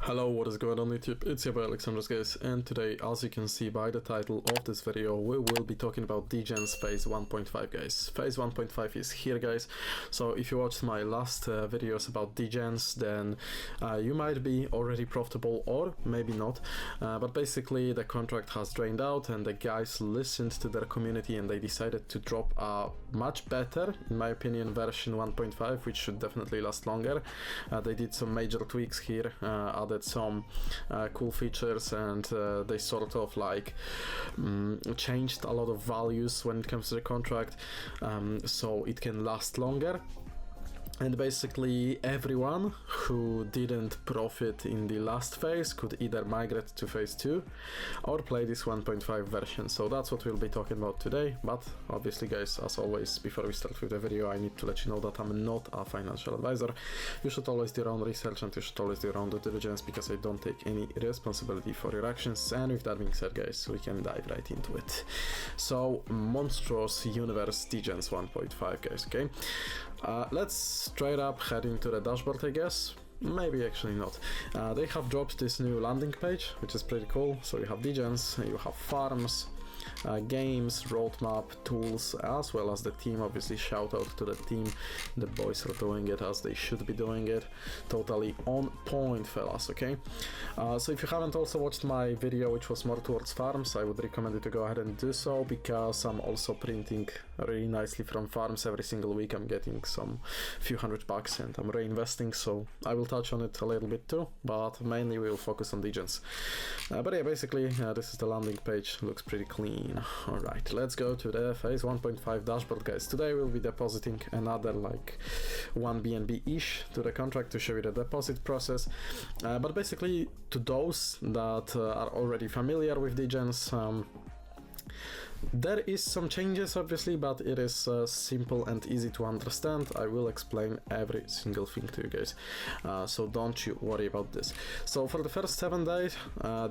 Hello, what is going on YouTube? It's your boy Alexandrus, guys, and today, as you can see by the title of this video, we will be talking about Degenz phase 1.5, guys. Phase 1.5 is here, guys. So if you watched my last videos about Degenz, then you might be already profitable or maybe not, but basically the contract has drained out and the guys listened to their community and they decided to drop a much better, in my opinion, version 1.5, which should definitely last longer. They did some major tweaks here, added some cool features, and they sort of like changed a lot of values when it comes to the contract, so it can last longer. And basically everyone who didn't profit in the last phase could either migrate to phase 2 or play this 1.5 version. So that's what we'll be talking about today. But obviously, guys, as always, before we start with the video, I need to let you know that I'm not a financial advisor. You should always do your own research and you should always do your own due diligence, because I don't take any responsibility for your actions. And with that being said, guys, we can dive right into it. So monstrous universe Degenz 1.5, guys. Okay, let's straight up head into the dashboard, I guess. Maybe actually not. They have dropped this new landing page, which is pretty cool. So you have Degenz, you have farms, games, roadmap, tools, as well as the team. Obviously, shout out to the team. The boys are doing it as they should be doing it. Totally on point, fellas. Okay, so if you haven't also watched my video, which was more towards farms, I would recommend you to go ahead and do so, because I'm also printing really nicely from farms every single week. I'm getting some few $100 and I'm reinvesting, so I will touch on it a little bit too, but mainly we will focus on Degenz. But yeah, basically this is the landing page. Looks pretty clean. Alright, let's go to the phase 1.5 dashboard, guys. Today we'll be depositing another like 1 BNB-ish to the contract to show you the deposit process. But basically, to those that are already familiar with Degenz, there is some changes, obviously, but it is simple and easy to understand. I will explain every single thing to you guys, so don't you worry about this. So for the first 7 days,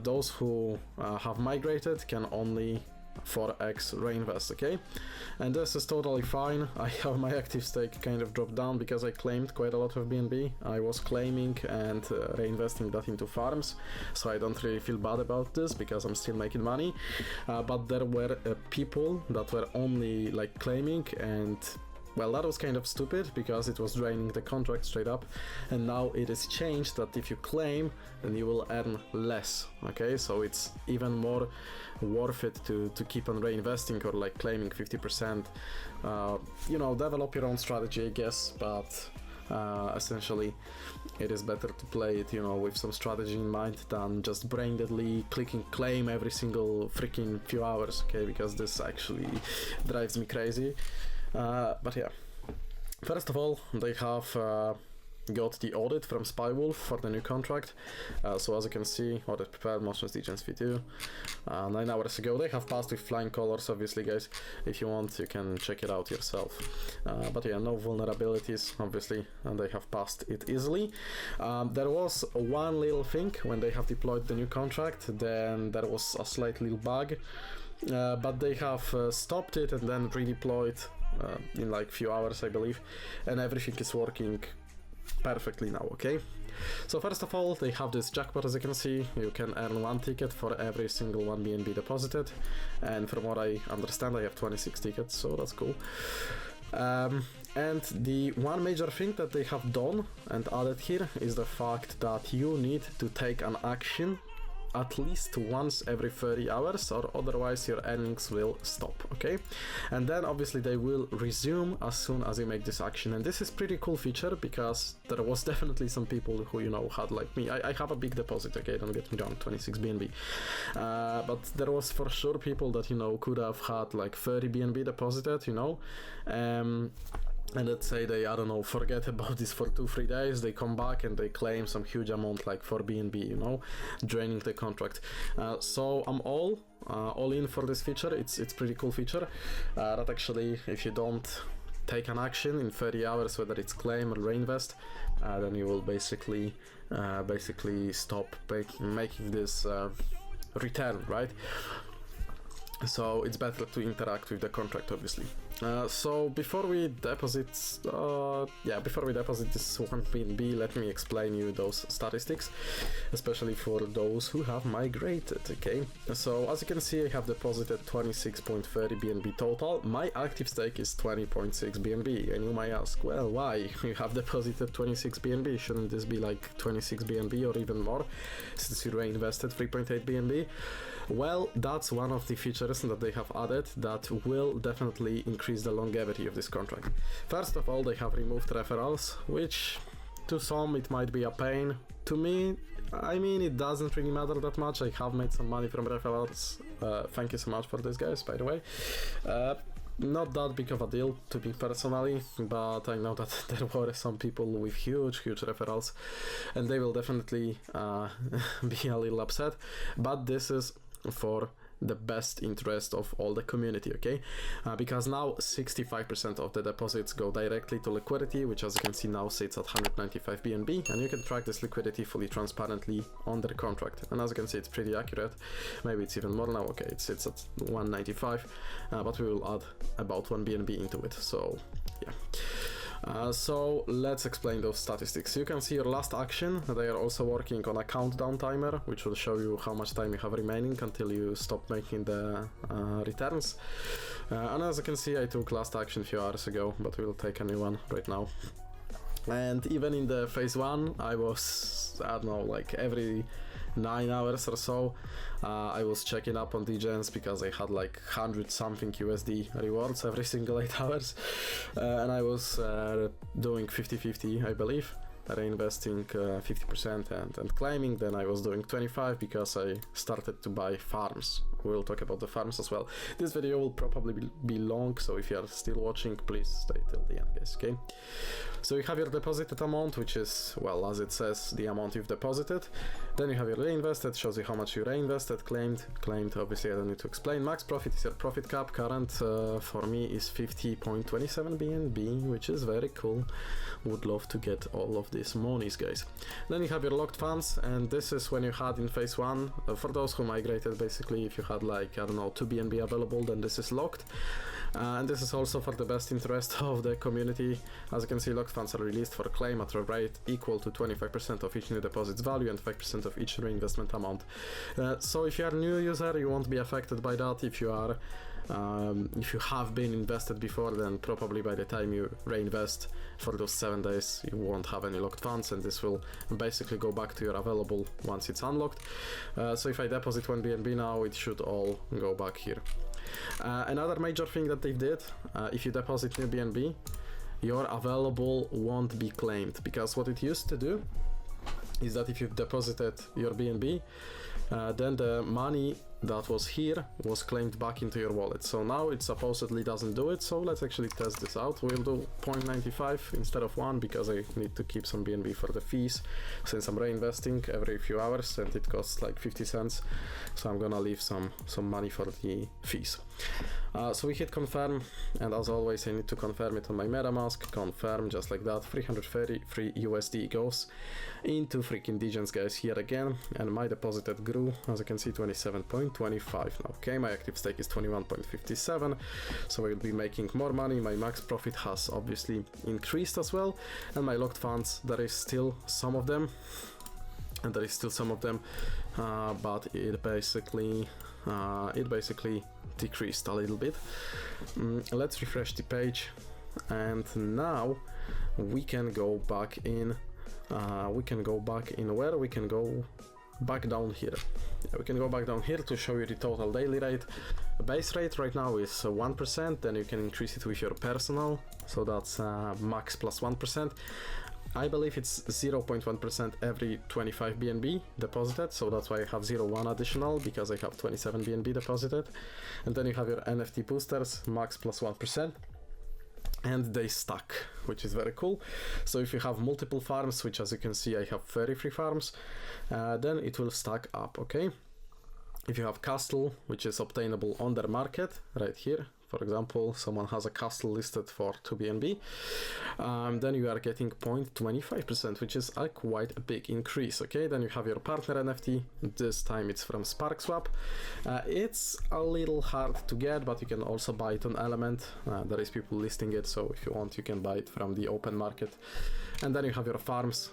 those who have migrated can only 4x reinvest, okay? And this is totally fine. I have my active stake kind of dropped down because I claimed quite a lot of BNB. I was claiming and reinvesting that into farms, so I don't really feel bad about this because I'm still making money. But there were people that were only like claiming, and well, that was kind of stupid because it was draining the contract straight up, and now it is changed that if you claim, then you will earn less, okay? So it's even more worth it to keep on reinvesting or like claiming 50%. You know, develop your own strategy, I guess, but essentially it is better to play it, you know, with some strategy in mind than just brain deadly clicking claim every single freaking few hours, okay? Because this actually drives me crazy. But yeah, first of all, they have got the audit from Spywolf for the new contract. So as you can see, audit prepared, motions Degenz v2 9 hours ago. They have passed with flying colors, obviously, guys. If you want, you can check it out yourself. But yeah, no vulnerabilities, obviously, and they have passed it easily. There was one little thing when they have deployed the new contract, then there was a slight little bug, but they have stopped it and then redeployed in like few hours, I believe, and everything is working perfectly now, okay? So first of all, they have this jackpot, as you can see. You can earn 1 ticket for every single 1 BNB deposited, and from what I understand, I have 26 tickets, so that's cool. And the one major thing that they have done and added here is the fact that you need to take an action at least once every 30 hours, or otherwise your earnings will stop, okay? And then obviously they will resume as soon as you make this action. And this is pretty cool feature because there was definitely some people who, you know, had like me. I have a big deposit, okay, don't get me wrong, 26 BNB, but there was for sure people that, you know, could have had like 30 BNB deposited, you know, and let's say they, I don't know, forget about this for 2-3 days, they come back and they claim some huge amount like for BNB, you know, draining the contract. So I'm all in for this feature. It's pretty cool feature that actually, if you don't take an action in 30 hours, whether it's claim or reinvest, then you will basically stop making this return, right? So it's better to interact with the contract, obviously. So before we deposit this 1 BNB, let me explain you those statistics, especially for those who have migrated. Okay, so as you can see, I have deposited 26.30 BNB total. My active stake is 20.6 BNB, and you might ask, well, why? You have deposited 26 BNB, shouldn't this be like 26 BNB or even more, since you reinvested 3.8 BNB? Well, that's one of the features that they have added that will definitely increase the longevity of this contract. First of all, they have removed referrals, which to some it might be a pain. To me, I mean, it doesn't really matter that much. I have made some money from referrals. Thank you so much for this, guys, by the way. Not that big of a deal to me personally, but I know that there were some people with huge referrals, and they will definitely be a little upset. But this is for the best interest of all the community, okay? Because now 65% of the deposits go directly to liquidity, which as you can see now sits at 195 BNB, and you can track this liquidity fully transparently on the contract. And as you can see, it's pretty accurate. Maybe it's even more now. Okay, it sits at 195, but we will add about 1 BNB into it. So yeah. So let's explain those statistics. You can see your last action. They are also working on a countdown timer, which will show you how much time you have remaining until you stop making the returns. And as you can see, I took last action a few hours ago, but we will take a new one right now. And even in the phase 1, I was, I don't know, like every 9 hours or so, I was checking up on Degenz because I had like 100 something USD rewards every single 8 hours, and I was doing 50-50, I believe, reinvesting 50% and claiming. Then I was doing 25 because I started to buy farms. We'll talk about the farms as well. This video will probably be long, so if you are still watching, please stay till the end, guys, okay? So you have your deposited amount, which is, well, as it says, the amount you've deposited. Then you have your reinvested, shows you how much you reinvested, claimed, obviously I don't need to explain. Max profit is your profit cap. Current for me is 50.27 BNB, which is very cool. Would love to get all of these monies, guys. Then you have your locked funds, and this is when you had in phase 1, for those who migrated, basically, if you had like, I don't know, 2 BNB available, then this is locked. And this is also for the best interest of the community. As you can see, locked funds are released for claim at a rate equal to 25% of each new deposit's value and 5% of each reinvestment amount. So if you are a new user, you won't be affected by that. If you are, if you have been invested before, then probably by the time you reinvest for those 7 days, you won't have any locked funds, and this will basically go back to your available once it's unlocked. So if I deposit 1 BNB now, it should all go back here. Another major thing that they did, if you deposit new BNB, your available won't be claimed, because what it used to do is that if you've deposited your BNB, then the money that was here was claimed back into your wallet. So now it supposedly doesn't do it, so let's actually test this out. We'll do 0.95 instead of 1 because I need to keep some BNB for the fees, since I'm reinvesting every few hours and it costs like 50 cents, so I'm gonna leave some money for the fees. So we hit confirm, and as always I need to confirm it on my MetaMask. Confirm, just like that. 333 USD goes into freaking Degenz, guys, here again, and my deposited grew, as you can see, 27.25 now. Okay, my active stake is 21.57, so we'll be making more money. My max profit has obviously increased as well, and my locked funds, there is still some of them, but it basically decreased a little bit. Let's refresh the page, and now we can go back in. Where we can go back down here. Yeah, we can go back down here to show you the total daily rate. The base rate right now is 1%, then you can increase it with your personal, so that's max plus 1%. I believe it's 0.1% every 25 BNB deposited, so that's why I have 0.1 additional, because I have 27 BNB deposited. And then you have your NFT boosters, max plus 1%. And they stack, which is very cool. So if you have multiple farms, which as you can see I have 33 farms, then it will stack up, okay? If you have castle, which is obtainable on their market, right here, for example, someone has a castle listed for 2 BNB, then you are getting 0.25%, which is quite a big increase. Okay, then you have your partner NFT. This time it's from SparkSwap. It's a little hard to get, but you can also buy it on Element. There is people listing it, so if you want, you can buy it from the open market. And then you have your farms,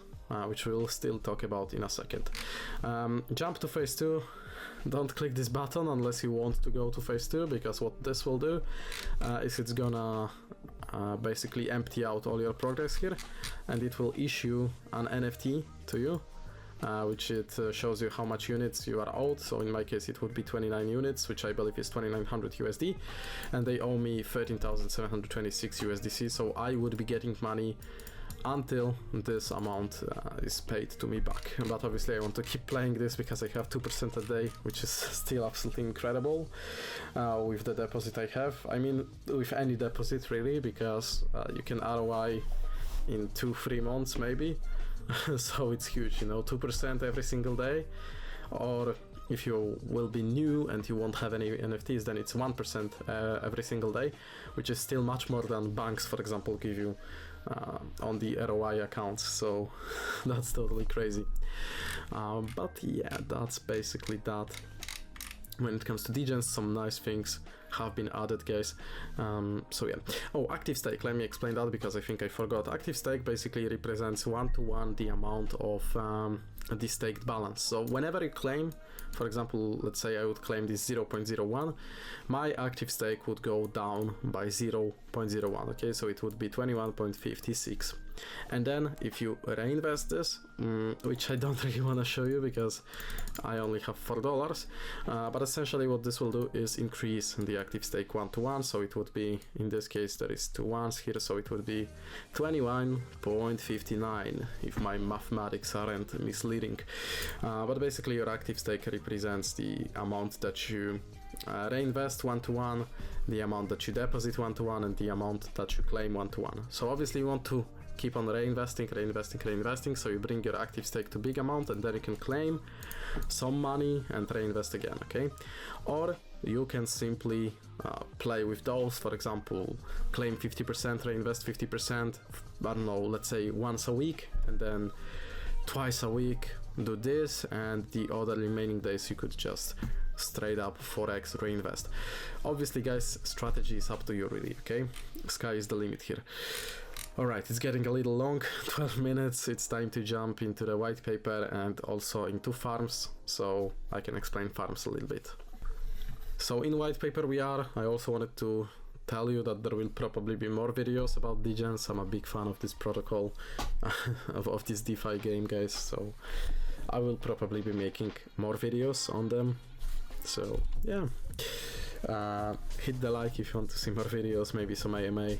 which we'll still talk about in a second. Jump to phase 2. Don't click this button unless you want to go to phase 2, because what this will do is it's gonna basically empty out all your progress here, and it will issue an NFT to you, which it shows you how much units you are owed. So in my case it would be 29 units, which I believe is 2900 USD, and they owe me 13,726 USDC, so I would be getting money until this amount is paid to me back. But obviously I want to keep playing this because I have 2% a day, which is still absolutely incredible with the deposit I have. I mean, with any deposit really, because you can ROI in 2-3 months maybe. So it's huge, you know, 2% every single day. Or if you will be new and you won't have any NFTs, then it's 1% every single day, which is still much more than banks, for example, give you on the ROI accounts. So that's totally crazy. But yeah, that's basically that. When it comes to Degenz, some nice things have been added, guys. So yeah. Oh, active stake, let me explain that because I think I forgot. Active stake basically represents 1-to-1 the amount of the staked balance. So whenever you claim, for example, let's say I would claim this 0.01, my active stake would go down by 0.01. Okay, so it would be 21.56. And then if you reinvest this, which I don't really want to show you because I only have $4, but essentially what this will do is increase the active stake 1-to-1. So it would be, in this case there is 2 ones here, so it would be 21.59 if my mathematics aren't misleading. But basically your active stake represents the amount that you reinvest 1-to-1, the amount that you deposit 1-to-1, and the amount that you claim 1-to-1. So obviously you want to keep on reinvesting, so you bring your active stake to big amount, and then you can claim some money and reinvest again, okay? Or you can simply play with those, for example, claim 50%, reinvest 50%, I don't know, let's say once a week, and then twice a week do this, and the other remaining days you could just straight up 4x reinvest. Obviously guys, strategy is up to you really, okay? Sky is the limit here. Alright, it's getting a little long, 12 minutes, it's time to jump into the white paper and also into farms, so I can explain farms a little bit. So in white paper I also wanted to tell you that there will probably be more videos about Degenz. I'm a big fan of this protocol, of this DeFi game, guys, so I will probably be making more videos on them. So yeah, hit the like if you want to see more videos, maybe some AMA.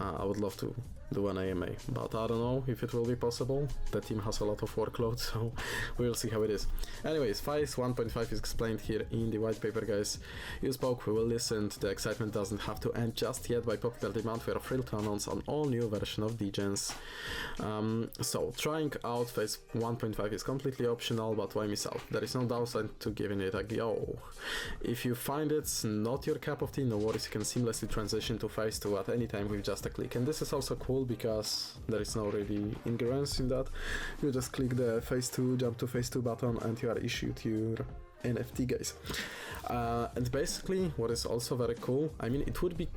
I would love to do an AMA, but I don't know if it will be possible. The team has a lot of workload, so we'll see how it is. Anyways, phase 1.5 is explained here in the white paper, guys. You spoke, we will listen. The excitement doesn't have to end just yet. By popular demand, we are thrilled to announce an all-new version of Degenz. So, trying out phase 1.5 is completely optional, but why miss out? There is no downside to giving it a go. If you find it's not your cup of tea, no worries, you can seamlessly transition to phase 2 at any time with just a click. And this is also cool because there is no really ingress in that. You just click the phase 2, jump to phase 2 button, and you are issued your NFT, guys. And basically what is also very cool, I mean, it would be,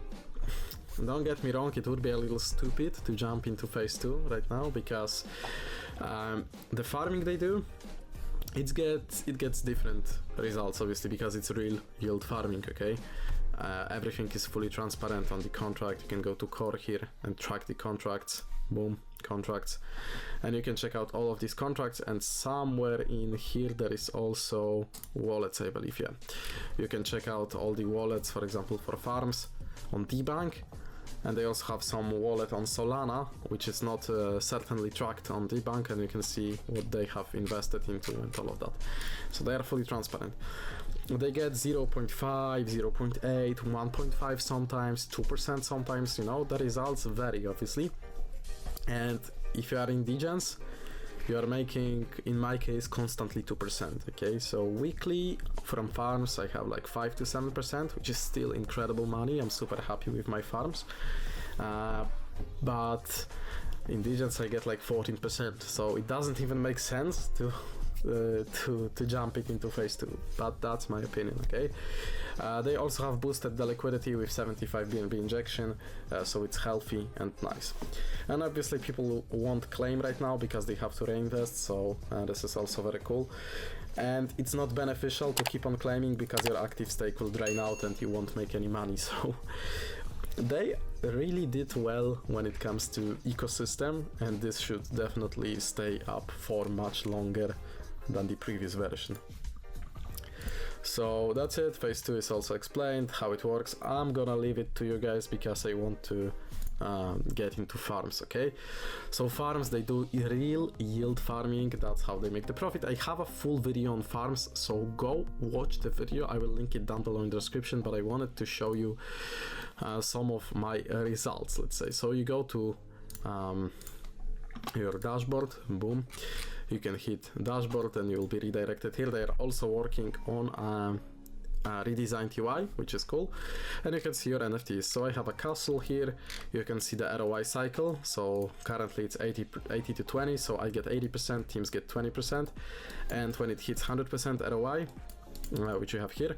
don't get me wrong, it would be a little stupid to jump into phase 2 right now, because the farming they do, it gets different results, obviously, because it's real yield farming, okay? Everything is fully transparent on the contract. You can go to core here and track the contracts. Boom, contracts, and you can check out all of these contracts, and somewhere in here there is also wallets, I believe. Yeah, you can check out all the wallets, for example, for farms on DBank, and they also have some wallet on Solana, which is not certainly tracked on DBank, and you can see what they have invested into and all of that. So they are fully transparent. They get 0.5, 0.8, 1.5 sometimes, 2% sometimes, you know, the results vary, obviously. And if you are in Degenz, you are making, in my case, constantly 2%. Okay, so weekly from farms I have like 5 to 7%, which is still incredible money. I'm super happy with my farms, but in Degenz I get like 14%, so it doesn't even make sense to jump it into phase 2, but that's my opinion. Okay, they also have boosted the liquidity with 75 BNB injection, so it's healthy and nice. And obviously people won't claim right now because they have to reinvest, so this is also very cool. And it's not beneficial to keep on claiming because your active stake will drain out and you won't make any money. So they really did well when it comes to ecosystem, and this should definitely stay up for much longer than the previous version. So that's it. Phase 2 is also explained how it works. I'm gonna leave it to you guys because I want to get into farms. Okay, so farms, they do real yield farming. That's how they make the profit. I have a full video on farms, so go watch the video. I will link it down below in the description, but I wanted to show you some of my results, let's say. So you go to your dashboard, boom, you can hit dashboard and you will be redirected here. They are also working on redesigned UI, which is cool, and you can see your NFTs. So I have a castle here. You can see the ROI cycle. So currently it's 80 to 20, so I get 80%, teams get 20%, and when it hits 100% ROI, which you have here,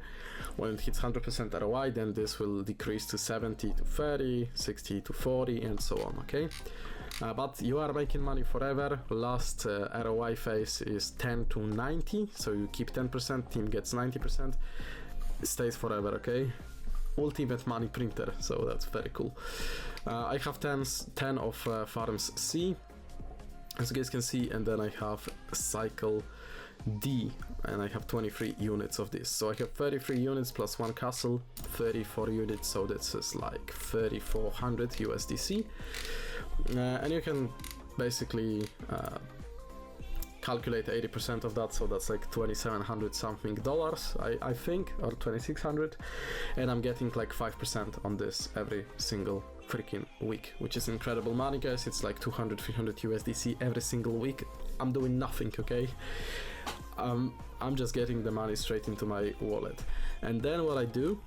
when it hits 100% ROI, then this will decrease to 70 to 30, 60 to 40, and so on. Okay, but you are making money forever. Last ROI phase is 10 to 90, so you keep 10%, team gets 90%, it stays forever. Okay, ultimate money printer, so that's very cool. I have 10 of farms C, as you guys can see, and then I have cycle D, and I have 23 units of this. So I have 33 units plus one castle, 34 units, so this is like 3400 USDC. And you can basically calculate 80% of that, so that's like 2700 something dollars, I think, or 2600, and I'm getting like 5% on this every single freaking week, which is incredible money, guys. It's like 200-300 USDC every single week. I'm doing nothing, okay? I'm just getting the money straight into my wallet. And then what I do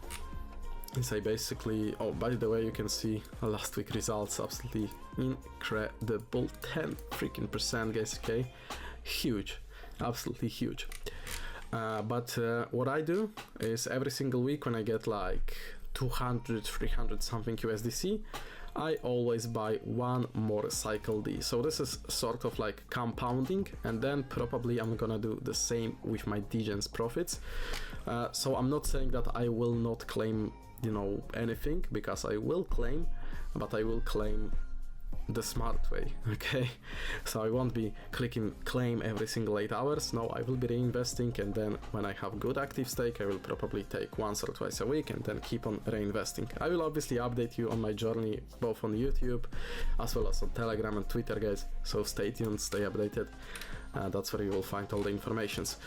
is I basically, oh, by the way, you can see last week results, absolutely incredible, 10 freaking percent, guys. Okay, huge, absolutely huge. But what I do is every single week when I get like 200, 300 something USDC, I always buy one more cycle D. So this is sort of like compounding, and then probably I'm gonna do the same with my Degenz profits. So I'm not saying that I will not claim, you know, anything, because I will claim, but I will claim the smart way. Okay, so I won't be clicking claim every single 8 hours. No, I will be reinvesting, and then when I have good active stake, I will probably take once or twice a week and then keep on reinvesting. I will obviously update you on my journey both on YouTube as well as on Telegram and Twitter, guys, so stay tuned, stay updated. That's where you will find all the informations.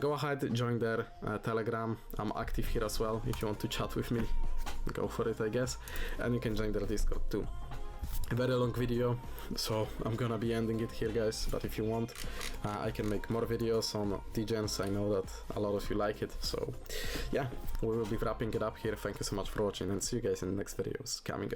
Go ahead, join their Telegram. I'm active here as well. If you want to chat with me, go for it, I guess. And you can join their Discord too. A very long video, so I'm gonna be ending it here, guys, but if you want, I can make more videos on Degenz. I know that a lot of you like it, so yeah, we will be wrapping it up here. Thank you so much for watching, and see you guys in the next videos coming